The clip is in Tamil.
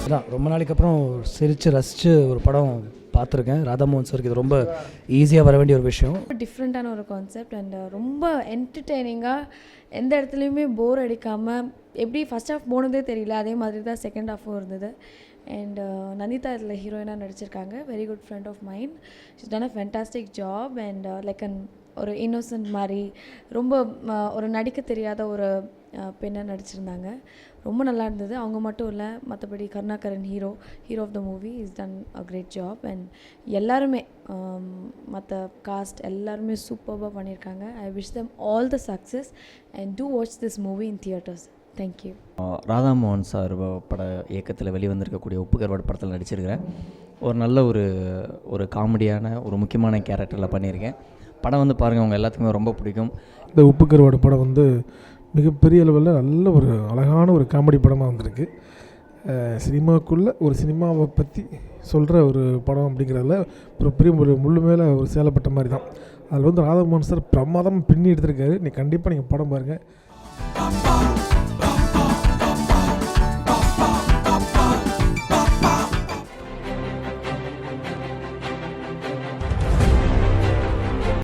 அதான் ரொம்ப நாளைக்கு அப்புறம் சிரித்து ரசித்து ஒரு படம் பார்த்துருக்கேன். ராதாமோகன் சாருக்கு இது ரொம்ப ஈஸியாக வர வேண்டிய ஒரு விஷயம். டிஃப்ரெண்ட்டான ஒரு கான்செப்ட் அண்ட் ரொம்ப என்டர்டெய்னிங்காக, எந்த இடத்துலையுமே போர் அடிக்காமல், எப்படி ஃபஸ்ட் ஹாஃப் போனதே தெரியல, அதே மாதிரி தான் செகண்ட் ஹாஃபும் இருந்தது. அண்ட் நந்திதா இதில் ஹீரோயினாக நடிச்சிருக்காங்க. Very good friend of mind. She's done a fantastic job and like ஒரு இன்னோசன்ட் மாதிரி ரொம்ப ஒரு நடிக்க தெரியாத ஒரு பெண்ணை நடிச்சிருந்தாங்க. ரொம்ப நல்லா இருந்தது. அவங்க மட்டும் இல்லை, மற்றபடி Karunakaran hero of the movie is done a great job. And எல்லாருமே மற்ற காஸ்ட் எல்லாருமே சூப்பராக பண்ணியிருக்காங்க. I wish them all the success and to watch this movie in theatres. Thank you. Radhamohan sir பட இயக்கத்தில் வெளிவந்திருக்கக்கூடிய உப்பு கருவாடு படத்தில் நடிச்சிருக்கிறேன். ஒரு நல்ல ஒரு காமெடியான ஒரு முக்கியமான கேரக்டரில் பண்ணியிருக்கேன். படம் வந்து பாருங்கள், அவங்க எல்லாத்துக்குமே ரொம்ப பிடிக்கும். இந்த உப்பு கருவாடு படம் வந்து மிகப்பெரிய அளவில் நல்ல ஒரு அழகான ஒரு காமெடி படமாக வந்திருக்கு. சினிமாவுக்குள்ளே ஒரு சினிமாவை பற்றி சொல்கிற ஒரு படம் அப்படிங்கிறதுல ஒரு பெரிய ஒரு முள்ளு மேலே ஒரு சேலைப்பட்ட மாதிரி தான். அதில் வந்து ராதாமோகன் சார் பிரமாதமாக பின்னி எடுத்திருக்காரு. கண்டிப்பாக நீங்கள் படம் பாருங்கள்.